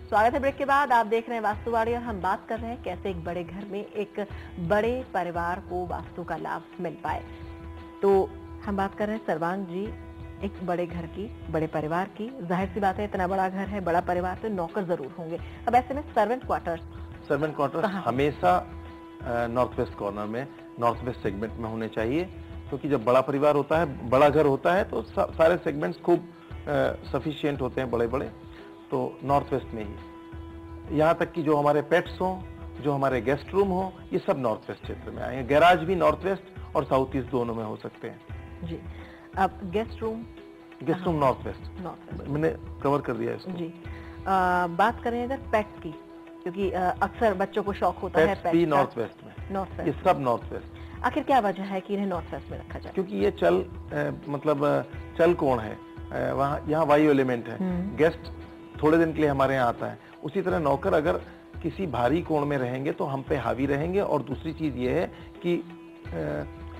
स्वागत है ब्रेक के बाद। आप देख रहे हैं वास्तुवाणी और हम बात कर रहे हैं कैसे एक बड़े घर में एक बड़े परिवार को वास्तु का लाभ मिल पाए। तो हम बात कर रहे हैं सर्वांग जी एक बड़े घर की, बड़े परिवार की। जाहिर सी बात है, इतना बड़ा घर है, बड़ा परिवार, तो नौकर जरूर होंगे। अब ऐसे में सर्वेंट क्वार्टर्स हमेशा नॉर्थ वेस्ट कॉर्नर में, नॉर्थ वेस्ट सेगमेंट में होने चाहिए, क्योंकि जब बड़ा परिवार होता है, बड़ा घर होता है, तो सारे सेगमेंट्स खूब सफिशिएंट होते हैं, बड़े बड़े, तो नॉर्थ वेस्ट में ही। यहाँ तक कि जो हमारे पेट्स हों, जो हमारे गेस्ट रूम हो, ये सब नॉर्थ वेस्ट क्षेत्र में आएंगे। गैराज भी नॉर्थ वेस्ट और साउथ ईस्ट दोनों में हो सकते हैं जी। अब गेस्ट रूम नॉर्थ वेस्ट मैंने कवर कर दिया इसको जी। बात करें अगर पेट्स की, क्योंकि अक्सर बच्चों को शौक होता है पेट्स भी नॉर्थ वेस्ट में, ये सब नॉर्थ वेस्ट। आखिर क्या वजह है कि इन्हें नॉर्थ वेस्ट में रखा जाए? क्योंकि ये चल कोण है, वहाँ यहाँ वायु एलिमेंट है। गेस्ट थोड़े दिन के लिए हमारे यहाँ आता है, उसी तरह नौकर अगर किसी भारी कोण में रहेंगे तो हम पे हावी रहेंगे। और दूसरी चीज ये है कि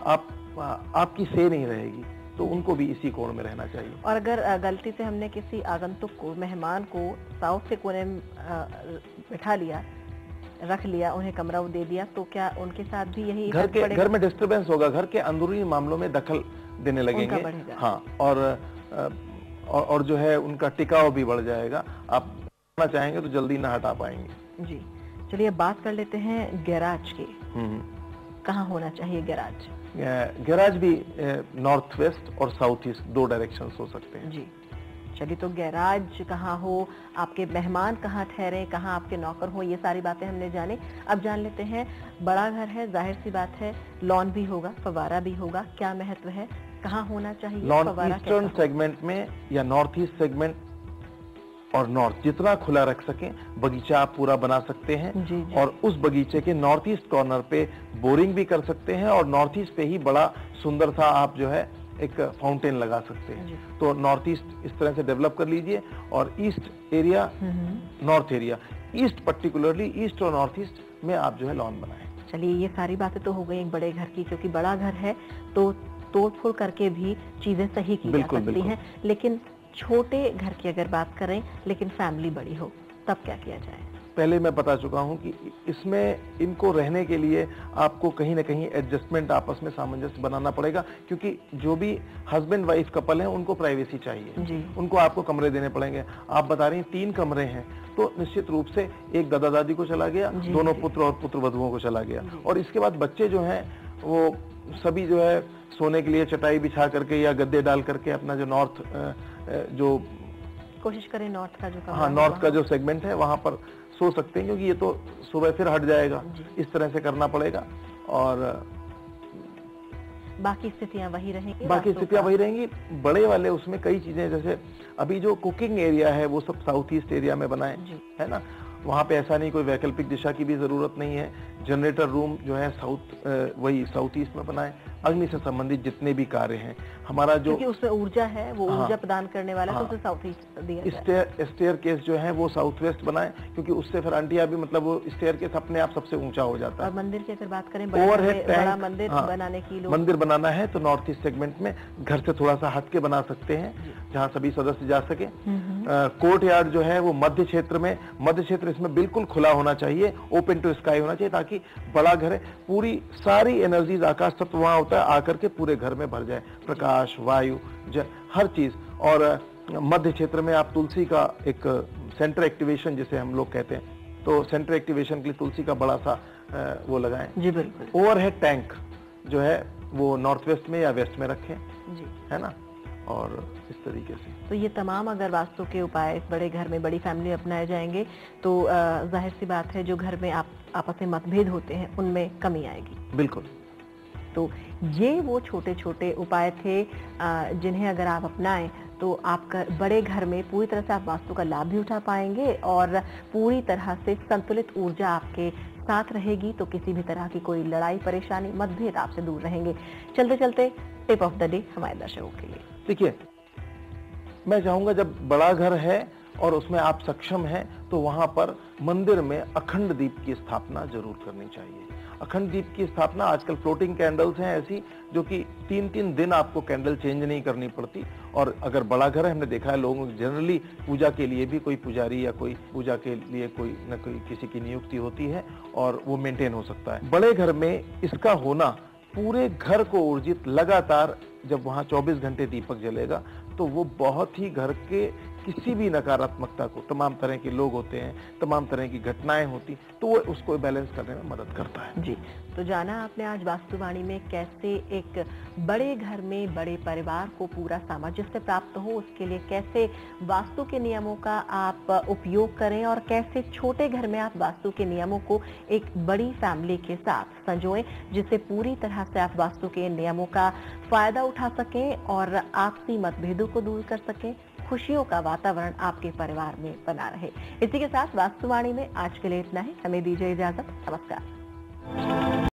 आपकी से नहीं रहेगी, तो उनको भी इसी कोण में रहना चाहिए। और अगर गलती से हमने किसी आगंतुक को, मेहमान को साउथ के कोने में बिठा लिया, रख लिया, उन्हें कमरा दे दिया, तो क्या उनके साथ भी यही घर में डिस्टर्बेंस होगा, घर के अंदरूनी मामलों में दखल देने लगेंगे। हाँ, और जो है उनका टिकाव भी बढ़ जाएगा। आप करना चाहेंगे तो जल्दी ना हटा पाएंगे जी। चलिए बात कर लेते हैं गैराज की। कहाँ होना चाहिए गैराज? गैराज भी नॉर्थ वेस्ट और साउथ ईस्ट दो डायरेक्शंस हो सकते हैं जी। चलिए, तो गैराज कहाँ हो, आपके मेहमान कहाँ ठहरे, कहाँ आपके नौकर हो, ये सारी बातें हमने जाने। अब जान लेते हैं, बड़ा घर है, जाहिर सी बात है, लॉन भी होगा, फवारा भी होगा, क्या महत्व है, कहाँ होना चाहिए? लॉन ईस्टर्न सेगमेंट में या नॉर्थ ईस्ट सेगमेंट और नॉर्थ, जितना खुला रख सकें, बगीचा आप पूरा बना सकते हैं। जी। और उस बगीचे के नॉर्थ ईस्ट कॉर्नर पे बोरिंग भी कर सकते हैं, और नॉर्थ ईस्ट पे ही बड़ा सुंदर सा आप जो है एक फाउंटेन लगा सकते हैं। तो नॉर्थ ईस्ट इस तरह से डेवलप कर लीजिए, और east area, north area, east particularly east और नॉर्थ ईस्ट में आप जो है लॉन बनाएं। चलिए, ये सारी बातें तो हो गई एक बड़े घर की, क्योंकि बड़ा घर है तो तोड़ फोड़ करके भी चीजें सही की जा सकती हैं। लेकिन छोटे घर की अगर बात करें, लेकिन फैमिली बड़ी हो, तब क्या किया जाए? पहले मैं बता चुका हूं कि इसमें इनको रहने के लिए आपको कहीं ना कहीं एडजस्टमेंट, आपस में सामंजस्य बनाना पड़ेगा, क्योंकि जो भी हस्बैंड वाइफ कपल हैं उनको प्राइवेसी चाहिए जी। उनको आपको कमरे देने पड़ेंगे। आप बता रही हैं 3 कमरे हैं, तो निश्चित रूप से एक दादा दादी को चला गया, दोनों पुत्र और पुत्र वधुओं को चला गया, और इसके बाद बच्चे जो हैं वो सभी जो है सोने के लिए चटाई बिछा करके या गद्दे डाल करके अपना जो नॉर्थ जो कोशिश करें नॉर्थ का जो नॉर्थ का जो सेगमेंट है वहां पर सो सकते हैं, क्योंकि ये तो सुबह फिर हट जाएगा। इस तरह से करना पड़ेगा, और बाकी स्थितियां वही रहेंगी। बड़े वाले उसमें कई चीजें, जैसे अभी जो कुकिंग एरिया है वो सब साउथ ईस्ट एरिया में बनाए, है ना। वहाँ पे ऐसा नहीं, कोई वैकल्पिक दिशा की भी जरूरत नहीं है। जनरेटर रूम जो है वही साउथ ईस्ट में बनाए। अग्नि से संबंधित जितने भी कार्य हैं, हमारा जो उसमें ऊर्जा है, वो ऊर्जा प्रदान करने वाला, तो उसे साउथ ईस्ट दिया जाए। स्टेयर केस जो है वो साउथ वेस्ट बनाए, क्योंकि उससे फिर अंटिया भी, मतलब वो स्टेयर केस अपने आप सबसे ऊंचा हो जाता है। और मंदिर की अगर बात करें, बड़ा मंदिर बनाने की मंदिर बनाना है तो नॉर्थ ईस्ट सेगमेंट में घर से थोड़ा सा हट के बना सकते हैं, जहाँ सभी सदस्य जा सके। कोर्ट यार्ड जो है वो मध्य क्षेत्र इसमें बिल्कुल खुला होना चाहिए, ओपन टू स्काई होना चाहिए, ताकि बड़ा घर है, पूरी सारी एनर्जीज, आकाश तत्व वहां होता है, आकर के पूरे घर में भर जाए, प्रकाश, वायु, हर चीज। और मध्य क्षेत्र में आप तुलसी का एक सेंटर एक्टिवेशन जिसे हम लोग कहते हैं, तो सेंटर एक्टिवेशन के लिए तुलसी का बड़ा सा वो लगाएं जी। बिल्कुल। ओवरहेड टैंक जो है वो नॉर्थ वेस्ट में या वेस्ट में रखें जी, है ना। और इस तरीके से तो ये तमाम अगर वास्तु के उपाय इस बड़े घर में, बड़ी फैमिली अपनाए जाएंगे, तो जाहिर सी बात है जो घर में आपस में मतभेद होते हैं उनमें कमी आएगी। बिल्कुल। तो ये वो छोटे छोटे उपाय थे जिन्हें अगर आप अपनाएं तो आपका बड़े घर में पूरी तरह से आप वास्तु का लाभ भी उठा पाएंगे, और पूरी तरह से संतुलित ऊर्जा आपके साथ रहेगी, तो किसी भी तरह की कोई लड़ाई, परेशानी, मतभेद आपसे दूर रहेंगे। चलते चलते टिप ऑफ द डे हमारे दर्शकों के लिए। देखिए, मैं चाहूंगा जब बड़ा घर है और उसमें आप सक्षम हैं, तो वहां पर मंदिर में अखंड दीप की स्थापना जरूर करनी चाहिए। अखंड दीप की स्थापना, आजकल फ्लोटिंग कैंडल्स हैं ऐसी जो कि 3-3 दिन आपको कैंडल चेंज नहीं करनी पड़ती। और अगर बड़ा घर है, हमने देखा है लोगों को जनरली पूजा के लिए भी कोई पुजारी या कोई पूजा के लिए कोई न कोई किसी की नियुक्ति होती है और वो मेंटेन हो सकता है। बड़े घर में इसका होना पूरे घर को ऊर्जित, लगातार जब वहां 24 घंटे दीपक जलेगा तो वो बहुत ही घर के किसी भी नकारात्मकता को, तमाम तरह के लोग होते हैं, तमाम तरह की घटनाएं होती, तो वो उसको बैलेंस करने में मदद करता है। जी, तो जाना आपने आज वास्तुवाणी में कैसे एक बड़े घर में बड़े परिवार को पूरा सामंजस्य प्राप्त हो, उसके लिए कैसे वास्तु के नियमों का आप उपयोग करें और कैसे छोटे घर में आप वास्तु के नियमों को एक बड़ी फैमिली के साथ संजोएं, जिससे पूरी तरह से आप वास्तु के नियमों का फायदा उठा सकें और आपसी मतभेदों को दूर कर सकें, खुशियों का वातावरण आपके परिवार में बना रहे। इसी के साथ वास्तुवाणी में आज के लिए इतना ही। हमें दीजिए इजाजत। नमस्कार।